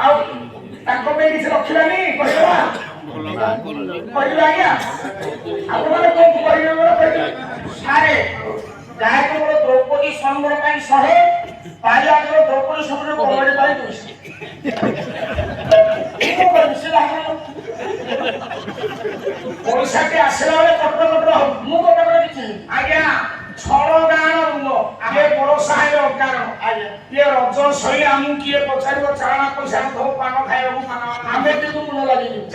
ଆଉ ତାଙ୍କ ପାଇଁ କିଛି ରଖିଲାନି କହିଦେବା କହିଦେବା ଆଜ୍ଞା ଆପଣମାନେ କଣ କହିବେ କହିଦେବେ ସାରେ ଯାହାକୁ ମୋର ଦ୍ରୌପଦୀ ସ୍ୱୟଂବର ପାଇଁ 100 ତାହେଲେ ଆମର ଦ୍ରୌପଦୀ ସ୍ୱୟଂବର କବାଡ଼ି ପାଇଁ 200 ପଇସାଟି ଆସିଲା ବେଳେ କଟର କଟର ହବ ମୁଁ କଟର କିଛି ଆଜ୍ଞା ଛଳ ଗାଁର ରୁମ ଆମେ ବଡ ସାହେବ କାରଣ ଆଜ୍ଞା ଇଏ ରଜ ଶୈଳୀ ଆମକୁ କିଏ ପଚାରିବ ଚାଳନା ପଇସା ନଥିବ ପାନ ଖାଇବାକୁ ପାନ ଆମେ କିନ୍ତୁ ମୁଣ୍ଡ ଲାଗିଯିବୁ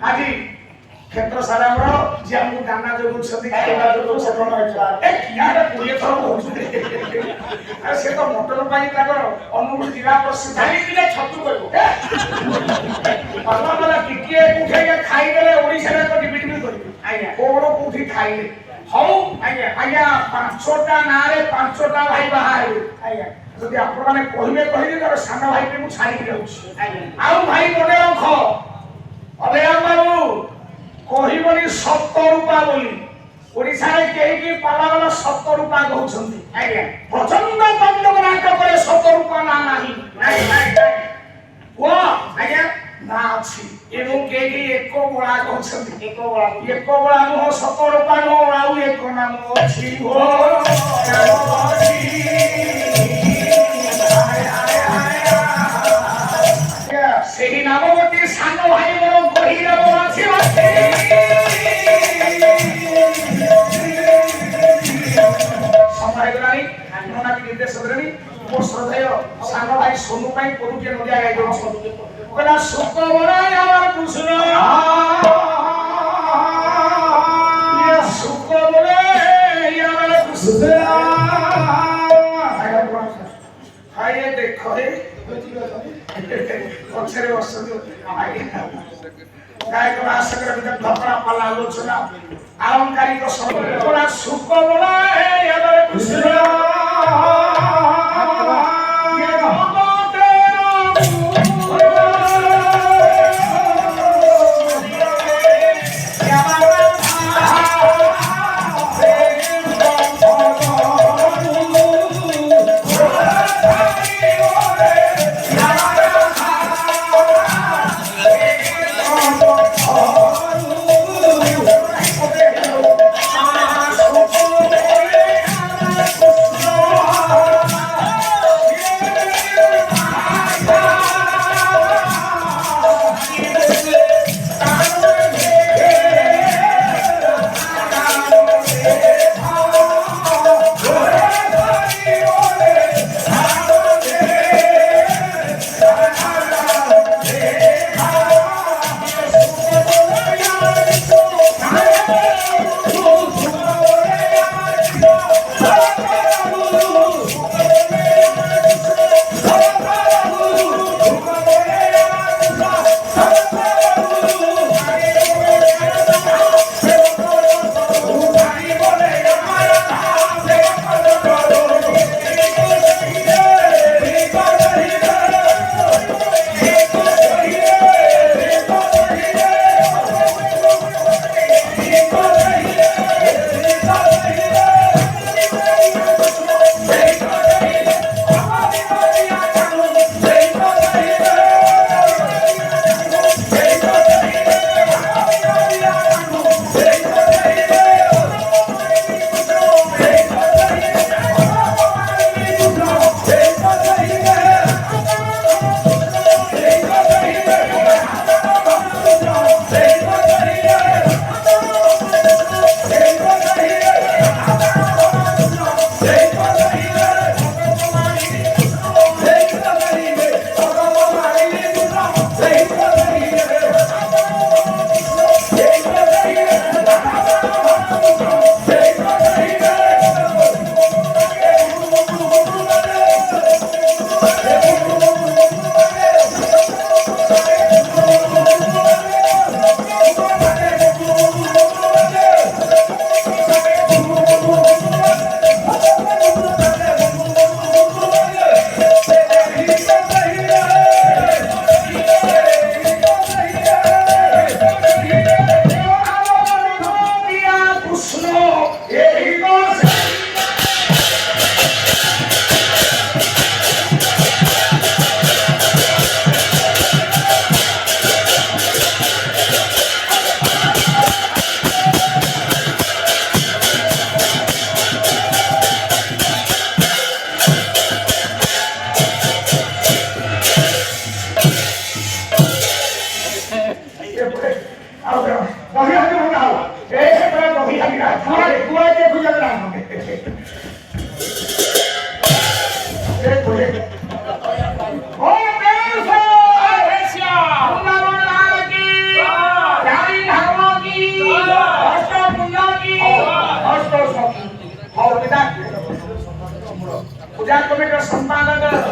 ଆଜି କ୍ଷେତ୍ର ସାରା ଆମର ଯିଏ ଆମକୁ ଦାନା ଯୋଗାଉଛନ୍ତି ଖାଇବା ଯୋଗାଉଛନ୍ତି କୋଡ଼ିଏ ଥର କହୁଛନ୍ତି ସେ ତ ମଟନ ପାଇଁ ତାଙ୍କର ଅନୁଗୁଳ ଜିଲ୍ଲା ପ୍ରସିଦ୍ଧ ଛତୁ କରିବ ଟିକିଏ ଉଠେଇକି ଖାଇଦେଲେ ଓଡ଼ିଶାରେ ଏକ ଡିବିଟିବି କରିବେ ଆଜ୍ଞା କୋଉଡ କୋଉଠି ଖାଇଲେ ହଉ ଆଜ୍ଞା ଆଜ୍ଞା 5ଟା ନାଁରେ 5ଟା ଭାଇ ବାହା ହେବେ ଆଜ୍ଞା ଯଦି ଆପଣମାନେ କହିବେ ତାର ସାନ ଭାଇକି ମୁଁ ଛାଡ଼ିକି ଯାଉଛି ଆଉ ଭାଇ ମନେ ରଖ ଅଭୟାମ ବାବୁ କହିବନି 7 ରୂପା ବୋଲି ଓଡ଼ିଶାରେ କେହି ପାଲାଗଲ 7 ରୂପା କହୁଛନ୍ତି ଆଜ୍ଞା ପ୍ରଚଣ୍ଡ ତାଣ୍ଡବ ନାଟକରେ 7 ରୂପା ନା ନାହିଁ ଆଜ୍ଞା ନା ଅଛି ଏବଂ କେହି ଏକ ବଳା କହୁଛନ୍ତି ଏକ ବଳା ନୁହଁ 7 ରୂପା ନୁହଁ ଆଉ ଏକ ନାମ ଅଛି ସେହି ନାମବତୀ ସାନ ଭାଇ ମୋର ଗହିରବ ଅଛି ସମୟ ହେଇଗଲାଣି ନନାଟି ନିର୍ଦ୍ଦେଶ ଦେଲେଣି ମୋ ଶ୍ରଦ୍ଧେୟ ସାନ ଭାଇ ସୋନୁ ପାଇଁ ପଦୁଟିଏ ନଦିଆ ଗାଇ ଦେଉଛି କହିଲା ସୁଖ ବରାଇ আমার কৃষ্ণ ସୁଖ ବରାଇ আমার কৃষ্ণ ଆଜ୍ଞା ଦେଖ ପଛରେ ବସନ୍ତୁ ଗାୟକ ଆଶକର ଭିତରେ ଧପଡ଼ା ପାଲା ଆଲୋଚନା ଆଳଙ୍କାରିକ ସମୟ ସୁଖ ବଳାଏ ଆମର କୃଷ୍ଣ Hey,